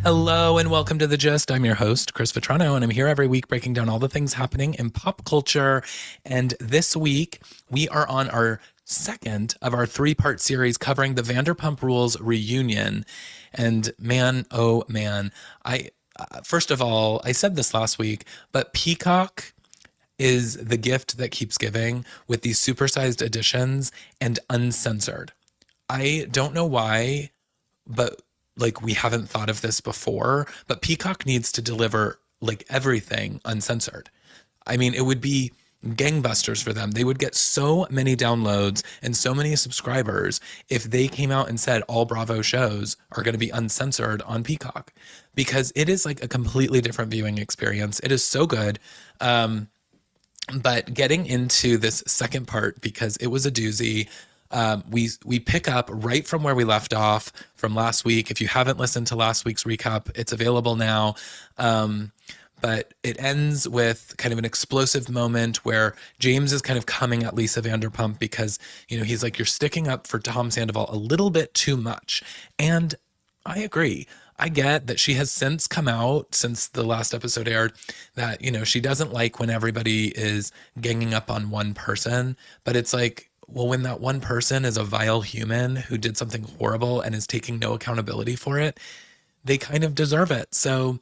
Hello and welcome to The Gist. I'm your host, Chris Vetrano, and I'm here every week breaking down all the things happening in pop culture. And this week, we are on our second of our three-part series covering the Vanderpump Rules reunion. And man, oh man, first of all, I said this last week, but Peacock is the gift that keeps giving with these supersized editions and uncensored. I don't know why, but like we haven't thought of this before, but Peacock needs to deliver like everything uncensored. I mean, it would be gangbusters for them. They would get so many downloads and so many subscribers if they came out and said all Bravo shows are going to be uncensored on Peacock, because it is like a completely different viewing experience. It is so good. But getting into this second part, because it was a doozy. We pick up right from where we left off from last week. If you haven't listened to last week's recap, it's available now. But it ends with kind of an explosive moment where James is kind of coming at Lisa Vanderpump because, you know, he's like, you're sticking up for Tom Sandoval a little bit too much. And I agree. I get that she has since come out, since the last episode aired, that, you know, she doesn't like when everybody is ganging up on one person. But it's like, well, when that one person is a vile human who did something horrible and is taking no accountability for it, they kind of deserve it. So,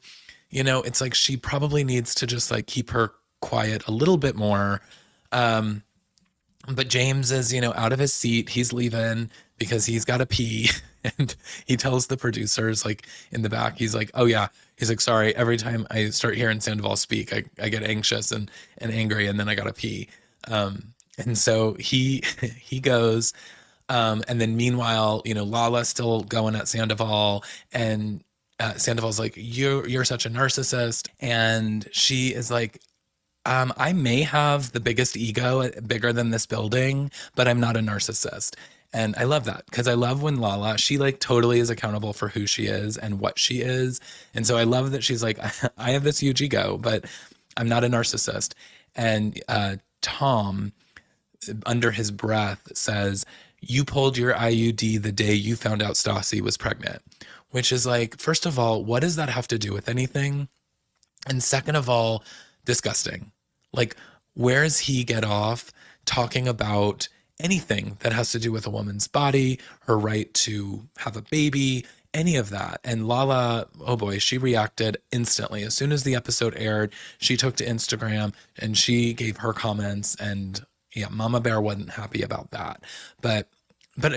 you know, it's like she probably needs to just like keep her quiet a little bit more. But James is, you know, out of his seat. He's leaving because he's got to pee. And he tells the producers, like in the back, he's like, oh yeah. He's like, sorry, every time I start hearing Sandoval speak, I get anxious and angry, and then I got to pee. And so he goes, and then meanwhile, you know, Lala's still going at Sandoval, and Sandoval's like, you're such a narcissist, and she is like, I may have the biggest ego, bigger than this building, but I'm not a narcissist. And I love that, because I love when Lala, she like totally is accountable for who she is and what she is. And so I love that she's like, I have this huge ego, but I'm not a narcissist. And Tom, under his breath, says, you pulled your IUD the day you found out Stassi was pregnant, which is like, first of all, what does that have to do with anything? And second of all, disgusting. Like, where does he get off talking about anything that has to do with a woman's body, her right to have a baby, any of that? And Lala, oh boy, she reacted instantly. As soon as the episode aired, she took to Instagram and she gave her comments, and yeah, Mama Bear wasn't happy about that. But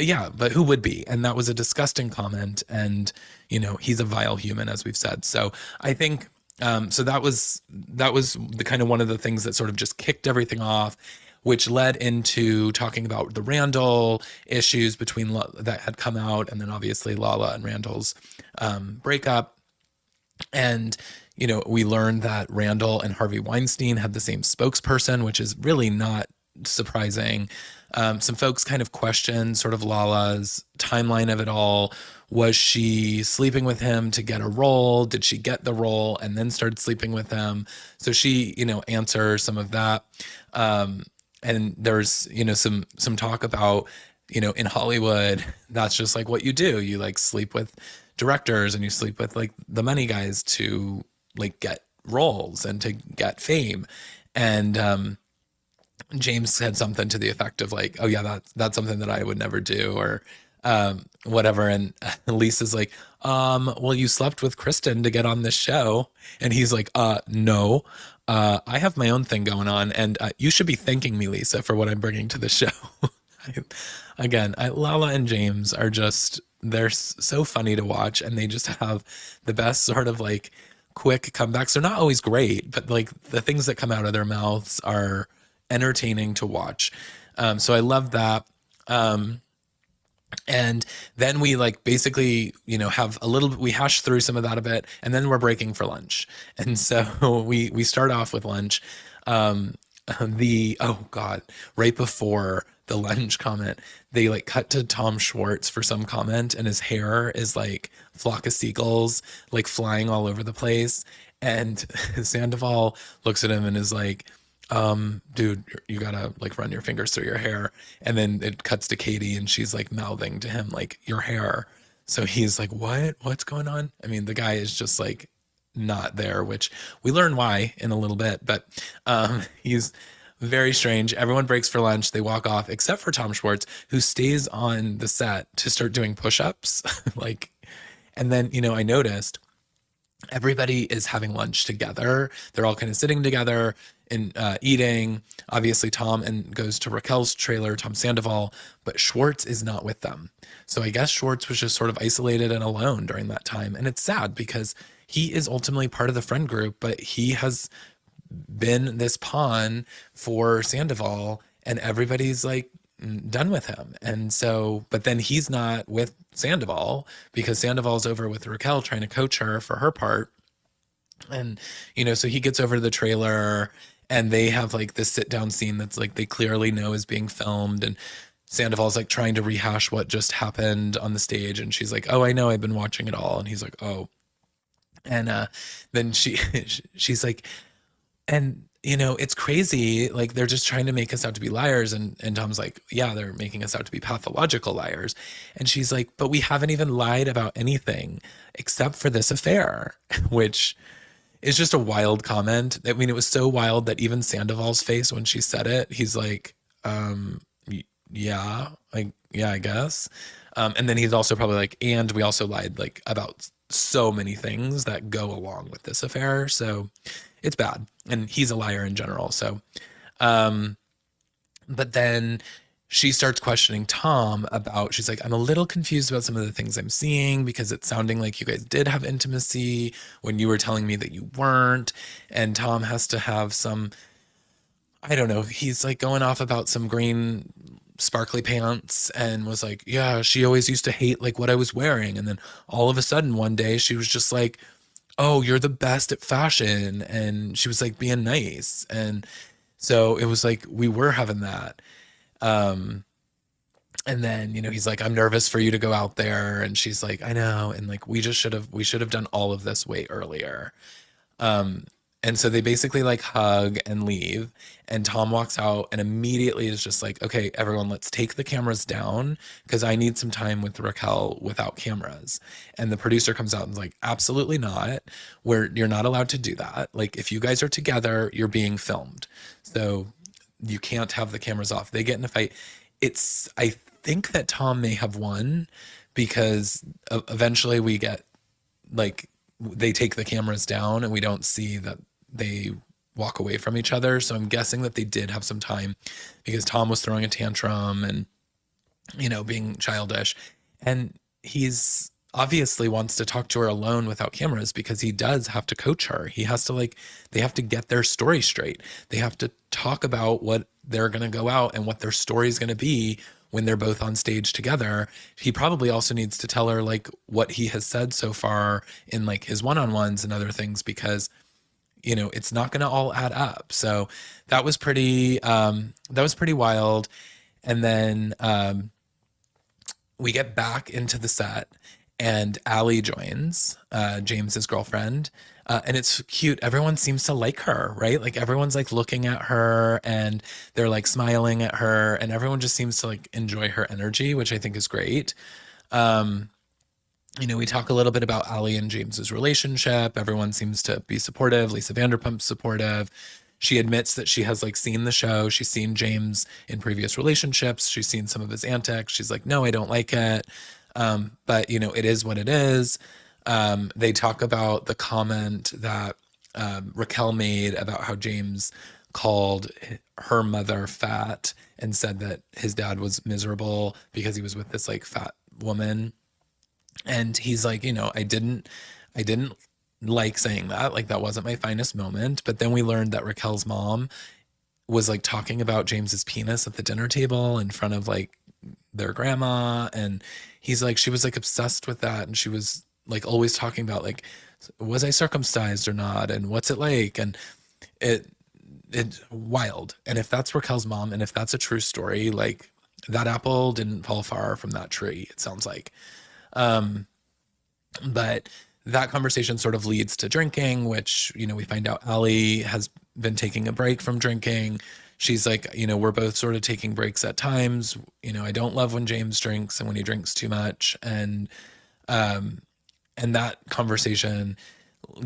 yeah, but who would be? And that was a disgusting comment. And, you know, he's a vile human, as we've said. So I think, so that was the kind of one of the things that sort of just kicked everything off, which led into talking about the Randall issues that had come out. And then obviously Lala and Randall's breakup. And, you know, we learned that Randall and Harvey Weinstein had the same spokesperson, which is really not surprising. Some folks kind of questioned sort of Lala's timeline of it all. Was she sleeping with him to get a role? Did she get the role and then started sleeping with him? So she, you know, answers some of that. And there's, you know, some talk about, you know, in Hollywood, that's just like what you do. You like sleep with directors and you sleep with like the money guys to like get roles and to get fame. And James said something to the effect of like, oh yeah, that's something that I would never do, or whatever. And Lisa's like, well, you slept with Kristen to get on this show. And he's like, no, I have my own thing going on, and you should be thanking me, Lisa, for what I'm bringing to the show. Lala and James are just, they're so funny to watch, and they just have the best sort of like quick comebacks. They're not always great, but like the things that come out of their mouths are entertaining to watch. So I love that. And then we like basically, you know, we hash through some of that a bit, and then we're breaking for lunch. And so we start off with lunch. Oh God, right before the lunch comment, they like cut to Tom Schwartz for some comment, and his hair is like flock of seagulls, like flying all over the place. And Sandoval looks at him and is like, dude, you gotta like run your fingers through your hair. And then it cuts to Katie, and she's like mouthing to him like, your hair. So he's like, what? What's going on? I mean, the guy is just like not there, which we learn why in a little bit, but he's very strange. Everyone breaks for lunch. They walk off, except for Tom Schwartz, who stays on the set to start doing push ups. Like, and then, I noticed everybody is having lunch together. They're all kind of sitting together and eating. Obviously, Tom and goes to Raquel's trailer, Tom Sandoval, but Schwartz is not with them. So I guess Schwartz was just sort of isolated and alone during that time. And it's sad because he is ultimately part of the friend group, but he has been this pawn for Sandoval, and everybody's like done with him. And so, but then he's not with Sandoval because Sandoval's over with Raquel trying to coach her for her part. And, so he gets over to the trailer and they have like this sit down scene that's like they clearly know is being filmed. And Sandoval's like trying to rehash what just happened on the stage. And she's like, oh, I know, I've been watching it all. And he's like, oh. And then she's like, and it's crazy. Like they're just trying to make us out to be liars. And Tom's like, yeah, they're making us out to be pathological liars. And she's like, but we haven't even lied about anything except for this affair, which is just a wild comment. I mean, it was so wild that even Sandoval's face when she said it, he's like, yeah, like, yeah, I guess. And then he's also probably like, and we also lied like about so many things that go along with this affair. So it's bad. And he's a liar in general. So, but then she starts questioning Tom about, she's like, I'm a little confused about some of the things I'm seeing because it's sounding like you guys did have intimacy when you were telling me that you weren't. And Tom has to have some, I don't know, he's like going off about some green sparkly pants and was like, yeah, she always used to hate like what I was wearing. And then all of a sudden one day she was just like, oh, you're the best at fashion. And she was like being nice. And so it was like, we were having that. Um, and then, he's like, I'm nervous for you to go out there. And she's like, I know. And like, we should have done all of this way earlier. Um, and so they basically like hug and leave. And Tom walks out and immediately is just like, okay, everyone, let's take the cameras down because I need some time with Raquel without cameras. And the producer comes out and is like, absolutely not. You're not allowed to do that. Like, if you guys are together, you're being filmed. So you can't have the cameras off. They get in a fight. I think that Tom may have won because eventually we get like, they take the cameras down and we don't see that they walk away from each other. So I'm guessing that they did have some time because Tom was throwing a tantrum and, being childish. And he's obviously wants to talk to her alone without cameras because he does have to coach her. He has to they have to get their story straight. They have to talk about what they're going to go out and what their story is going to be when they're both on stage together. He probably also needs to tell her like what he has said so far in like his one-on-ones and other things because it's not going to all add up. So that was pretty wild. And then we get back into the set and Allie joins, James's girlfriend. And it's cute. Everyone seems to like her, right? Like everyone's like looking at her and they're like smiling at her and everyone just seems to like enjoy her energy, which I think is great. We talk a little bit about Allie and James's relationship. Everyone seems to be supportive. Lisa Vanderpump's supportive. She admits that she has like seen the show. She's seen James in previous relationships. She's seen some of his antics. She's like, no, I don't like it. But it is what it is. They talk about the comment that Raquel made about how James called her mother fat and said that his dad was miserable because he was with this like fat woman. And he's like, I didn't like saying that. Like that wasn't my finest moment. But then we learned that Raquel's mom was like talking about James's penis at the dinner table in front of like their grandma. And he's like, she was like obsessed with that. And she was like always talking about like, was I circumcised or not? And what's it like? And it's wild. And if that's Raquel's mom, and if that's a true story, like that apple didn't fall far from that tree, it sounds like. But that conversation sort of leads to drinking, which, we find out Allie has been taking a break from drinking. She's like, we're both sort of taking breaks at times. I don't love when James drinks and when he drinks too much. And And that conversation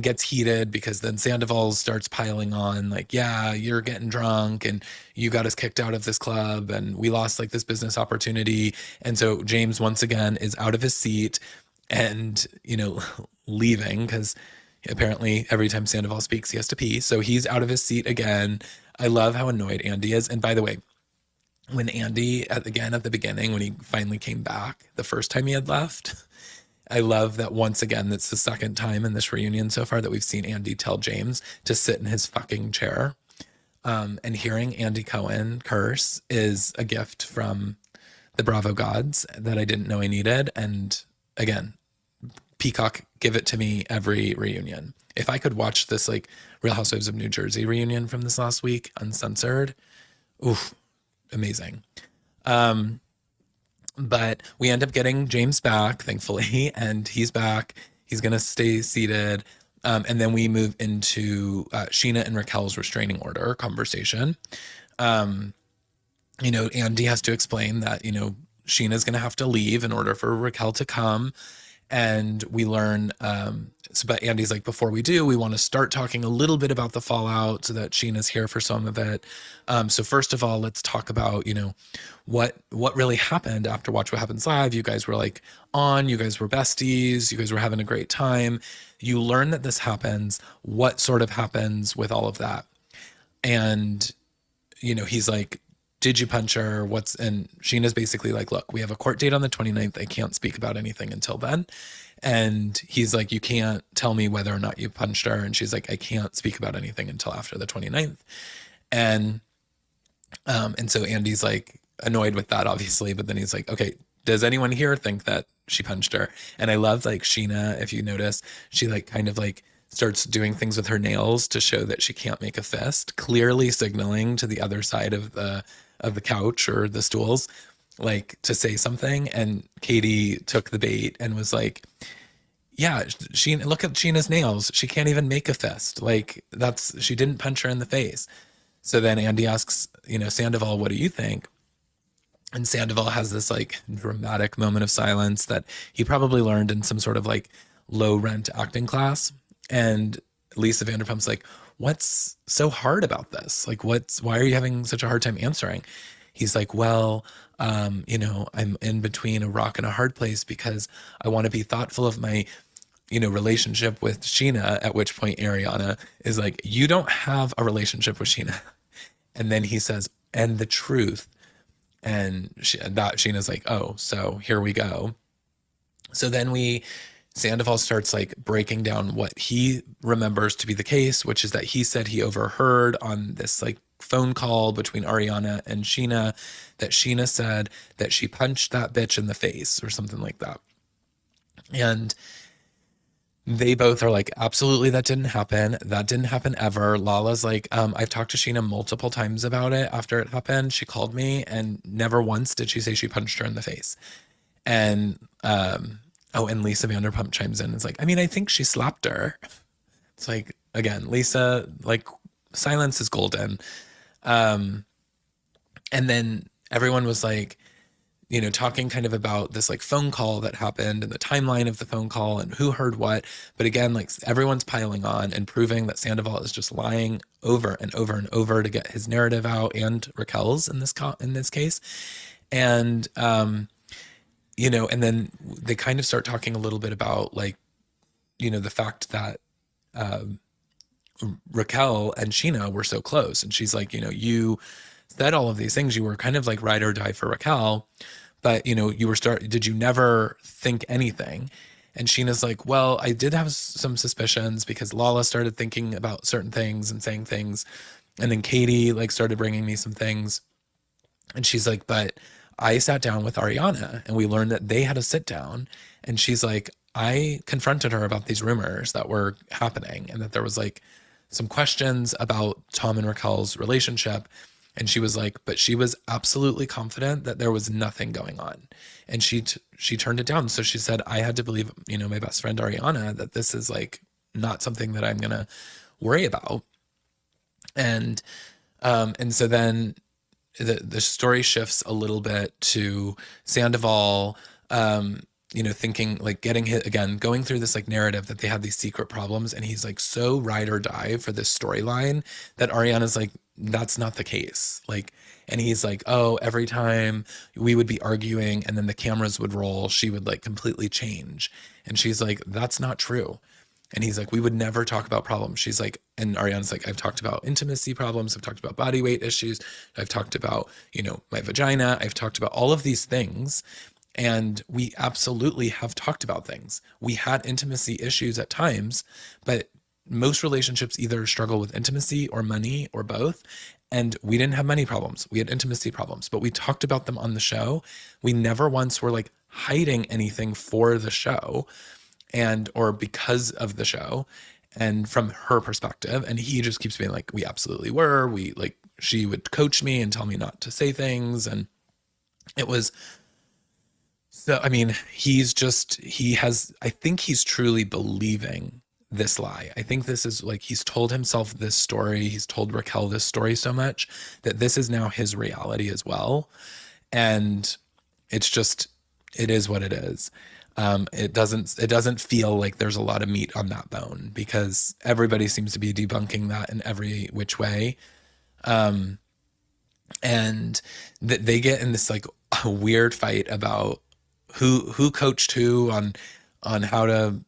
gets heated because then Sandoval starts piling on like, yeah, you're getting drunk and you got us kicked out of this club and we lost like this business opportunity. And so James once again is out of his seat and, leaving because apparently every time Sandoval speaks, he has to pee. So he's out of his seat again. I love how annoyed Andy is. And by the way, when Andy, again at the beginning, when he finally came back, the first time he had left, I love that once again, that's the second time in this reunion so far that we've seen Andy tell James to sit in his fucking chair. And hearing Andy Cohen curse is a gift from the Bravo gods that I didn't know I needed. And again, Peacock, give it to me every reunion. If I could watch this like Real Housewives of New Jersey reunion from this last week, uncensored, oof, amazing. But we end up getting James back, thankfully, and he's back. He's going to stay seated. And then we move into Sheena and Raquel's restraining order conversation. Andy has to explain that, Sheena's going to have to leave in order for Raquel to come. And we learn, but Andy's like, before we do, we want to start talking a little bit about the fallout so that Sheena's here for some of it. So first of all, let's talk about, what really happened after Watch What Happens Live. You guys were like you guys were besties, you guys were having a great time. You learn that this happens. What sort of happens with all of that? And, he's like, did you punch her? And Sheena's basically like, look, we have a court date on the 29th. I can't speak about anything until then. And he's like, you can't tell me whether or not you punched her. And she's like, I can't speak about anything until after the 29th. And so Andy's like annoyed with that, obviously, but then he's like, okay, does anyone here think that she punched her? And I love like Sheena, if you notice, she like kind of like starts doing things with her nails to show that she can't make a fist, clearly signaling to the other side of the couch or the stools, like to say something. And Katie took the bait and was like, yeah, look at Sheena's nails. She can't even make a fist. Like she didn't punch her in the face. So then Andy asks, Sandoval, what do you think? And Sandoval has this like dramatic moment of silence that he probably learned in some sort of like low rent acting class. And Lisa Vanderpump's like, what's so hard about this? Like, why are you having such a hard time answering? He's like, well, I'm in between a rock and a hard place because I want to be thoughtful of my, relationship with Sheena, at which point Ariana is like, you don't have a relationship with Sheena. And then he says, and the truth. And Sheena's like, oh, so here we go. So then Sandoval starts like breaking down what he remembers to be the case, which is that he said he overheard on this like phone call between Ariana and Sheena that Sheena said that she punched that bitch in the face or something like that. And they both are like, absolutely, that didn't happen. That didn't happen ever. Lala's like, I've talked to Sheena multiple times about it after it happened. She called me and never once did she say she punched her in the face. And, and Lisa Vanderpump chimes in and is like, I mean, I think she slapped her. It's like, again, Lisa, like, silence is golden. And then everyone was like, talking kind of about this like phone call that happened and the timeline of the phone call and who heard what. But again, like everyone's piling on and proving that Sandoval is just lying over and over and over to get his narrative out, and Raquel's in this case. And, and then they kind of start talking a little bit about like, the fact that Raquel and Sheena were so close. And she's like, you said all of these things. You were kind of like ride or die for Raquel, but did you never think anything? And Sheena's like, well, I did have some suspicions because Lala started thinking about certain things and saying things. And then Katie like started bringing me some things. And she's like, but I sat down with Ariana and we learned that they had a sit down. And she's like, I confronted her about these rumors that were happening and that there was like some questions about Tom and Raquel's relationship. And she was like, but she was absolutely confident that there was nothing going on. And she turned it down. So she said, I had to believe, my best friend Ariana, that this is like not something that I'm going to worry about. And so then the story shifts a little bit to Sandoval, thinking like getting hit again, going through this like narrative that they had these secret problems, and he's like so ride or die for this storyline that Ariana's like, that's not the case. Like, and he's like, oh, every time we would be arguing and then the cameras would roll, she would like completely change. And she's like, that's not true. And he's like, we would never talk about problems. She's like, and Ariana's like, I've talked about intimacy problems. I've talked about body weight issues. I've talked about, my vagina. I've talked about all of these things. And we absolutely have talked about things. We had intimacy issues at times, but most relationships either struggle with intimacy or money or both. And we didn't have money problems. We had intimacy problems, but we talked about them on the show. We never once were like hiding anything for the show and or because of the show and from her perspective. And he just keeps being like, we absolutely were. We like, she would coach me and tell me not to say things. And it was, so, I mean, I think he's truly believing this lie. I think this is like, he's told himself this story. He's told Raquel this story so much that this is now his reality as well. And it's just, it is what it is. It doesn't feel like there's a lot of meat on that bone because everybody seems to be debunking that in every which way. And they get in this like a weird fight about who coached who on how to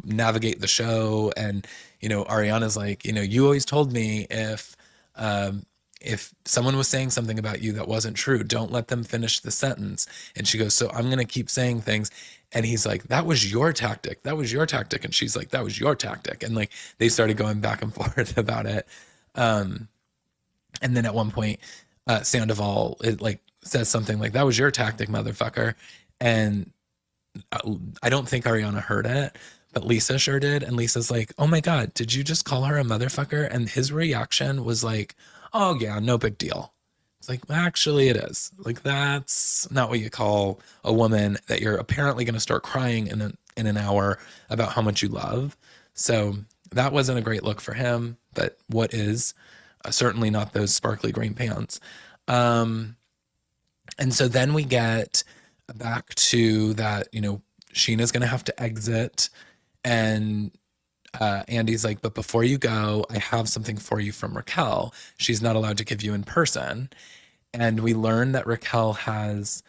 navigate the show. And Ariana's like, you always told me if someone was saying something about you that wasn't true, don't let them finish the sentence. And she goes, so I'm going to keep saying things. And he's like, that was your tactic. That was your tactic. And she's like, that was your tactic. And like, they started going back and forth about it. And then at one point, Sandoval, it like says something like, that was your tactic, motherfucker. And I don't think Ariana heard it, but Lisa sure did. And Lisa's like, oh my God, did you just call her a motherfucker? And his reaction was like, oh yeah, no big deal. It's like, actually it is. Like, that's not what you call a woman that you're apparently going to start crying in an hour about how much you love. So that wasn't a great look for him, but what is certainly not those sparkly green pants. And so then we get back to that, Sheena's going to have to exit. And Andy's like, but before you go, I have something for you from Raquel. She's not allowed to give you in person. And we learn that Raquel has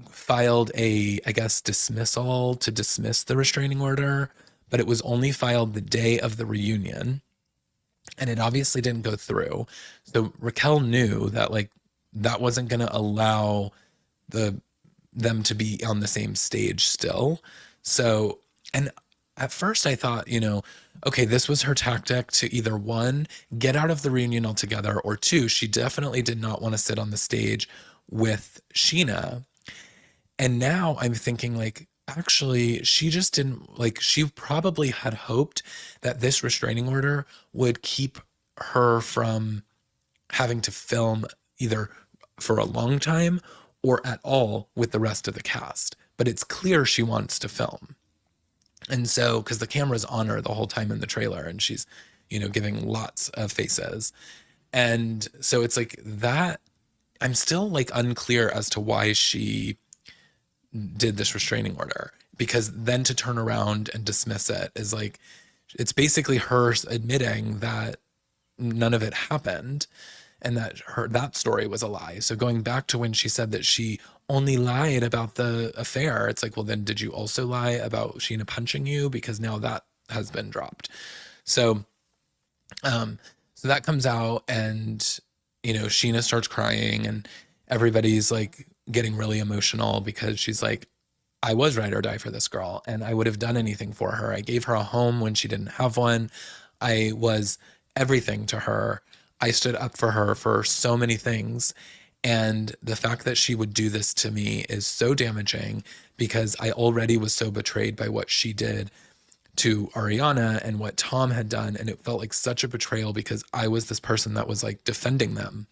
filed I guess, dismissal to dismiss the restraining order, but it was only filed the day of the reunion. And it obviously didn't go through. So Raquel knew that like that wasn't going to allow them to be on the same stage still. So, and at first I thought, okay, this was her tactic to either one, get out of the reunion altogether, or two, she definitely did not want to sit on the stage with Sheena. And now I'm thinking like, actually, she just didn't like, she probably had hoped that this restraining order would keep her from having to film either for a long time or at all with the rest of the cast. But it's clear she wants to film. And so, because the camera's on her the whole time in the trailer and she's, giving lots of faces. And so it's like that, I'm still like unclear as to why she did this restraining order, because then to turn around and dismiss it is like, it's basically her admitting that none of it happened and that that story was a lie. So going back to when she said that she only lied about the affair, it's like, well, then did you also lie about Sheena punching you? Because now that has been dropped. So, so that comes out and, Sheena starts crying and everybody's like getting really emotional because she's like, I was ride or die for this girl and I would have done anything for her. I gave her a home when she didn't have one. I was everything to her. I stood up for her for so many things. And the fact that she would do this to me is so damaging because I already was so betrayed by what she did to Ariana and what Tom had done. And it felt like such a betrayal because I was this person that was like defending them.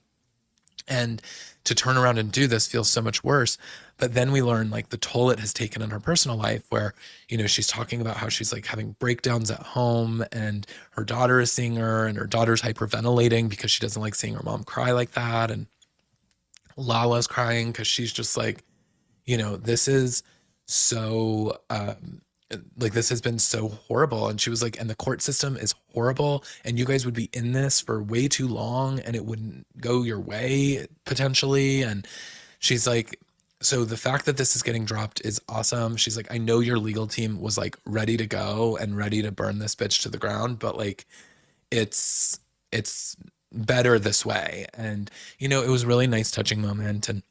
And to turn around and do this feels so much worse. But then we learn like the toll it has taken in her personal life where, she's talking about how she's like having breakdowns at home and her daughter is seeing her and her daughter's hyperventilating because she doesn't like seeing her mom cry like that. And Lala's crying because she's just like, this is so, like, this has been so horrible. And she was like, and the court system is horrible. And you guys would be in this for way too long and it wouldn't go your way potentially. And she's like, so the fact that this is getting dropped is awesome. She's like, I know your legal team was like ready to go and ready to burn this bitch to the ground, but like, it's better this way. And it was a really nice touching moment. And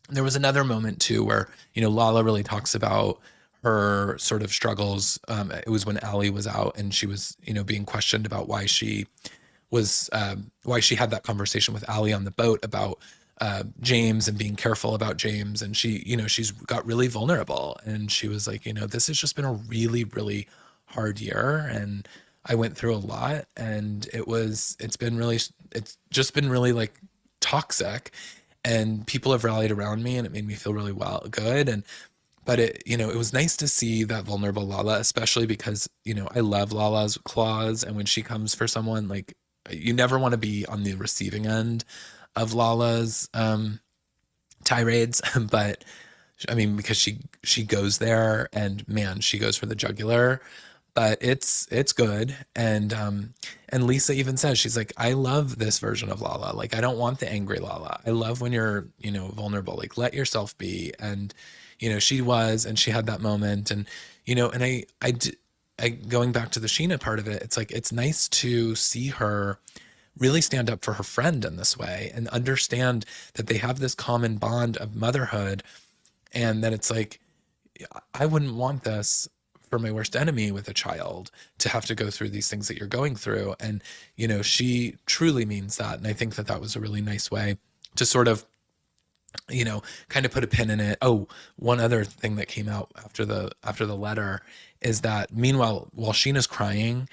there was another moment too where Lala really talks about her sort of struggles. It was when Allie was out and she was being questioned about why she had that conversation with Allie on the boat about James and being careful about James. And she's got really vulnerable and she was like, this has just been a really, really hard year. And I went through a lot and it's just been really like toxic, and people have rallied around me and it made me feel really good. But it was nice to see that vulnerable Lala, especially because, I love Lala's claws. And when she comes for someone, like, you never want to be on the receiving end of Lala's tirades. But I mean, because she goes there and man, she goes for the jugular. But it's good. And Lisa even says, she's like, I love this version of Lala. Like, I don't want the angry Lala. I love when you're, vulnerable. Like, let yourself be. And she was, and she had that moment. And and I going back to the Sheena part of it, it's like, it's nice to see her really stand up for her friend in this way and understand that they have this common bond of motherhood, and that it's like, I wouldn't want this for my worst enemy with a child to have to go through these things that you're going through. And she truly means that. And I think that that was a really nice way to sort of kind of put a pin in it. Oh, one other thing that came out after the letter is that meanwhile, while Sheena's crying,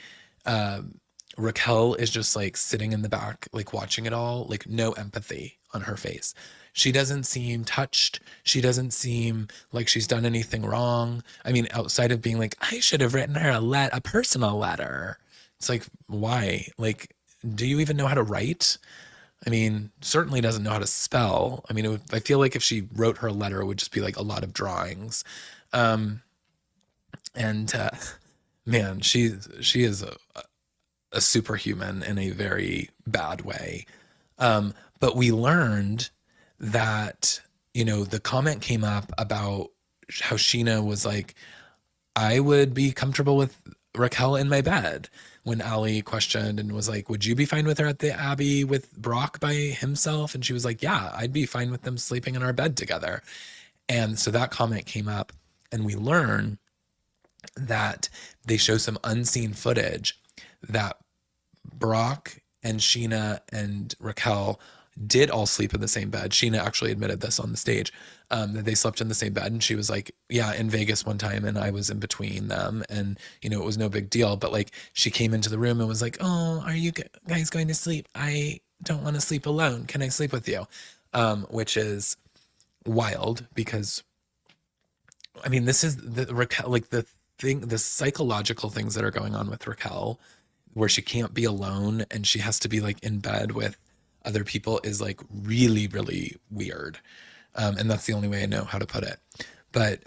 Raquel is just like sitting in the back, like watching it all, like no empathy on her face. She doesn't seem touched. She doesn't seem like she's done anything wrong. I mean, outside of being like, I should have written her a personal letter. It's like, why? Like, do you even know how to write? I mean, certainly doesn't know how to spell. I mean, I feel like if she wrote her a letter, it would just be like a lot of drawings. And man, she is a superhuman in a very bad way. But we learned that, the comment came up about how Sheena was like, I would be comfortable with Raquel in my bed, when Allie questioned and was like, would you be fine with her at the Abbey with Brock by himself? And she was like, yeah, I'd be fine with them sleeping in our bed together. And so that comment came up, and we learn that they show some unseen footage that Brock and Sheena and Raquel did all sleep in the same bed. Sheena actually admitted this on the stage, that they slept in the same bed. And she was like, yeah, in Vegas one time, and I was in between them, and it was no big deal. But like, she came into the room and was like, oh, are you guys going to sleep? I don't want to sleep alone. Can I sleep with you? Which is wild, because I mean, this is the Raquel, like the psychological things that are going on with Raquel, where she can't be alone and she has to be like in bed with other people, is like really, really weird. And that's the only way I know how to put it. But,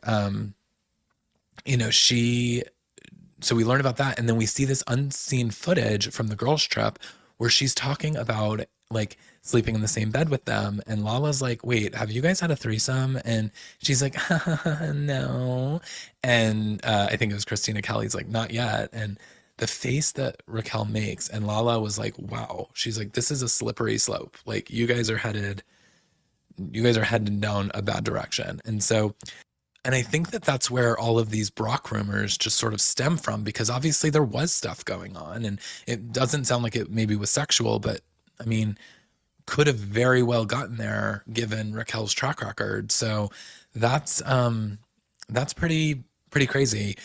so we learn about that. And then we see this unseen footage from the girls trip where she's talking about like sleeping in the same bed with them. And Lala's like, wait, have you guys had a threesome? And she's like, no. And I think it was Christina Kelly's like, not yet. And the face that Raquel makes, and Lala was like, wow. She's like, this is a slippery slope. Like, you guys are headed down a bad direction. And so, and I think that that's where all of these Brock rumors just sort of stem from, because obviously there was stuff going on, and it doesn't sound like it maybe was sexual, but I mean, could have very well gotten there given Raquel's track record. So that's pretty crazy.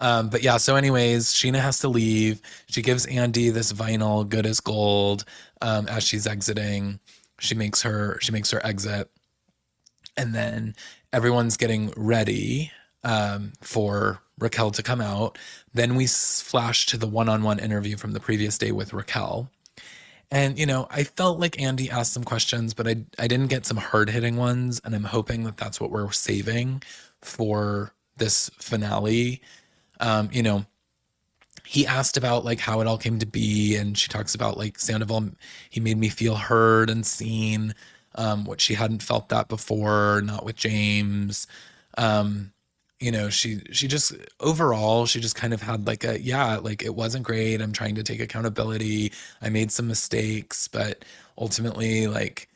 But yeah, so anyways, Sheena has to leave. She gives Andy this vinyl, Good as Gold, as she's exiting. She makes her exit. And then everyone's getting ready for Raquel to come out. Then we flash to the one-on-one interview from the previous day with Raquel. And, I felt like Andy asked some questions, but I didn't get some hard hitting ones. And I'm hoping that that's what we're saving for this finale. Um, you know, he asked about like how it all came to be. And she talks about like Sandoval, he made me feel heard and seen, what she hadn't felt that before, not with James. Um, she just overall she just kind of had like a, yeah, like it wasn't great, I'm trying to take accountability, I made some mistakes, but ultimately like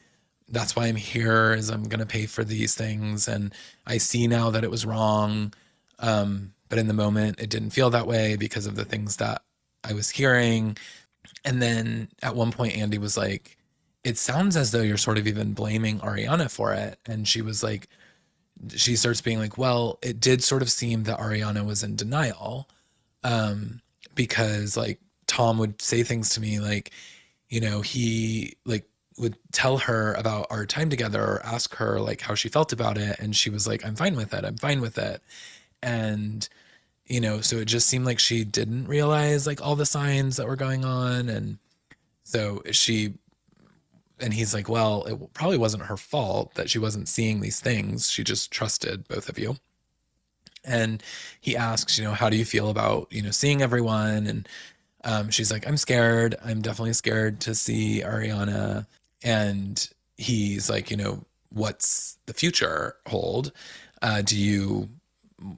that's why I'm here, is I'm going to pay for these things, and I see now that it was wrong. But in the moment it didn't feel that way because of the things that I was hearing. And then at one point Andy was like, it sounds as though you're sort of even blaming Ariana for it, and she was like, she starts being like, well, it did sort of seem that Ariana was in denial, because like Tom would say things to me like, he like would tell her about our time together or ask her like how she felt about it. And she was like, I'm fine with it. I'm fine with it. And, so it just seemed like she didn't realize like all the signs that were going on. And so and he's like, well, it probably wasn't her fault that she wasn't seeing these things. She just trusted both of you. And he asks, how do you feel about, seeing everyone? And she's like, I'm scared. I'm definitely scared to see Ariana. And he's like, what's the future hold? Do you,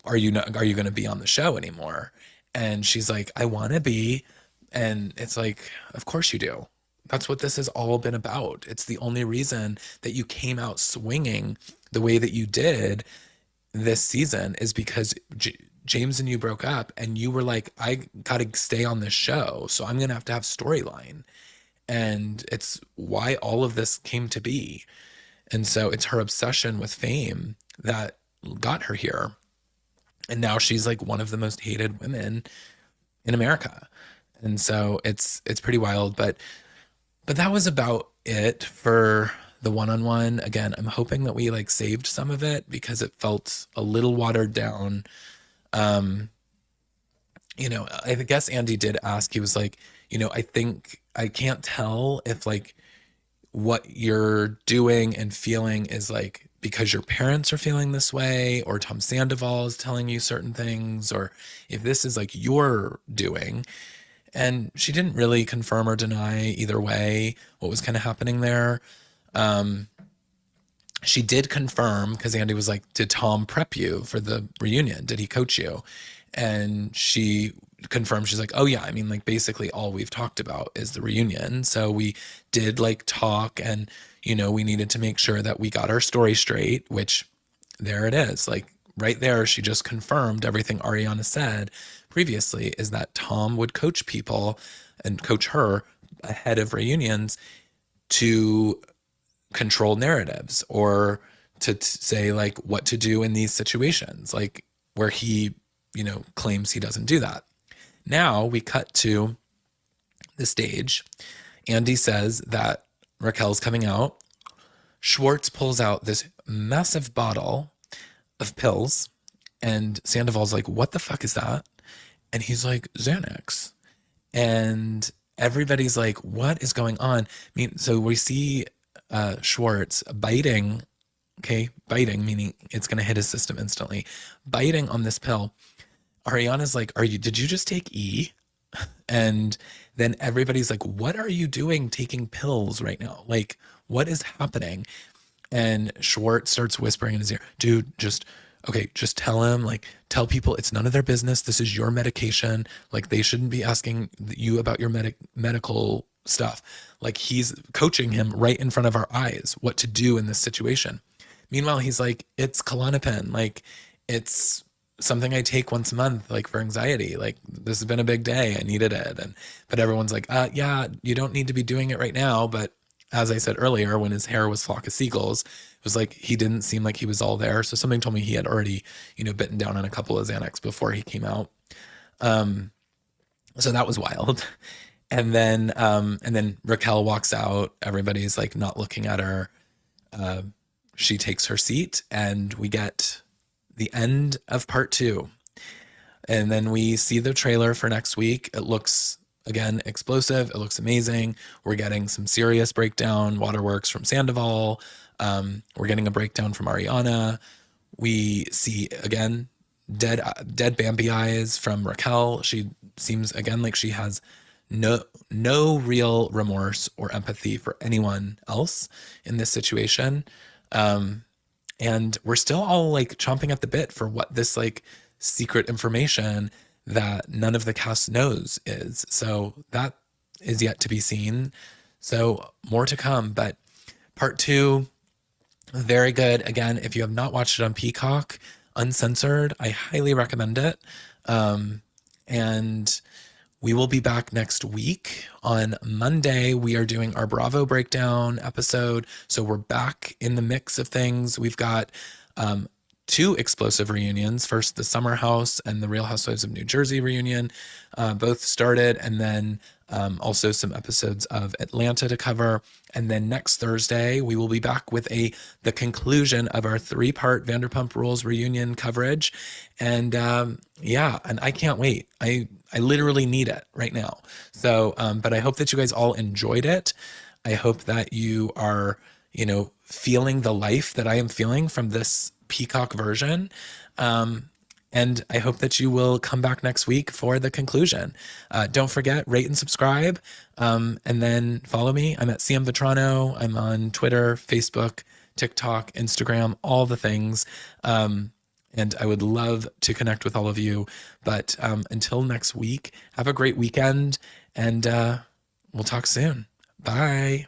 are you going to be on the show anymore? And she's like, I want to be. And it's like, of course you do. That's what this has all been about. It's the only reason that you came out swinging the way that you did this season is because James and you broke up, and you were like, I got to stay on this show, so I'm going to have storyline. And it's why all of this came to be. And so it's her obsession with fame that got her here. And now she's like one of the most hated women in America. And so it's pretty wild, but that was about it for the one-on-one. Again, I'm hoping that we like saved some of it because it felt a little watered down. Um, I guess Andy did ask, he was like, I think I can't tell if like what you're doing and feeling is like because your parents are feeling this way, or Tom Sandoval is telling you certain things, or if this is like your doing. And she didn't really confirm or deny either way what was kind of happening there. Um, she did confirm, because Andy was like, did Tom prep you for the reunion? Did he coach you? And she confirmed, she's like, oh yeah, I mean, like basically all we've talked about is the reunion. So we did like talk, and, we needed to make sure that we got our story straight, which there it is. Like right there, she just confirmed everything Ariana said previously, is that Tom would coach people and coach her ahead of reunions to control narratives, or to say like what to do in these situations, like where he, claims he doesn't do that. Now we cut to the stage. Andy says that Raquel's coming out. Schwartz pulls out this massive bottle of pills, and Sandoval's like, what the fuck is that? And he's like, Xanax. And everybody's like, what is going on? I mean, so we see Schwartz biting, okay, biting, meaning it's going to hit his system instantly, biting on this pill. Ariana's like, did you just take E? And then everybody's like, what are you doing taking pills right now? Like, what is happening? And Schwartz starts whispering in his ear, dude, just tell him, like, tell people it's none of their business. This is your medication. Like, they shouldn't be asking you about your medical stuff. Like, he's coaching him right in front of our eyes what to do in this situation. Meanwhile, he's like, it's Klonopin. Like, it's something I take once a month, like for anxiety. Like, this has been a big day. I needed it. But everyone's like, yeah, you don't need to be doing it right now. But as I said earlier, when his hair was flock of seagulls, it was like he didn't seem like he was all there. So something told me he had already, bitten down on a couple of Xanax before he came out. So that was wild. And then Raquel walks out. Everybody's like not looking at her. She takes her seat, and we get the end of part 2. And then we see the trailer for next week. It looks again, explosive. It looks amazing. We're getting some serious breakdown waterworks from Sandoval. We're getting a breakdown from Ariana. We see again dead Bambi eyes from Raquel. She seems again like she has no real remorse or empathy for anyone else in this situation. And we're still all like chomping at the bit for what this like secret information that none of the cast knows is. So that is yet to be seen. So more to come, but part two, very good. Again, if you have not watched it on Peacock, uncensored, I highly recommend it. And we will be back next week. On Monday, we are doing our Bravo breakdown episode. So we're back in the mix of things. We've got two explosive reunions. First, the Summer House and the Real Housewives of New Jersey reunion both started. And then also some episodes of Atlanta to cover. And then next Thursday, we will be back with the conclusion of our 3-part Vanderpump Rules reunion coverage. And and I can't wait. I literally need it right now. So, but I hope that you guys all enjoyed it. I hope that you are, feeling the life that I am feeling from this Peacock version. And I hope that you will come back next week for the conclusion. Don't forget, rate and subscribe. And then follow me. I'm at CM Vetrano. I'm on Twitter, Facebook, TikTok, Instagram, all the things. And I would love to connect with all of you. But until next week, have a great weekend. And we'll talk soon. Bye.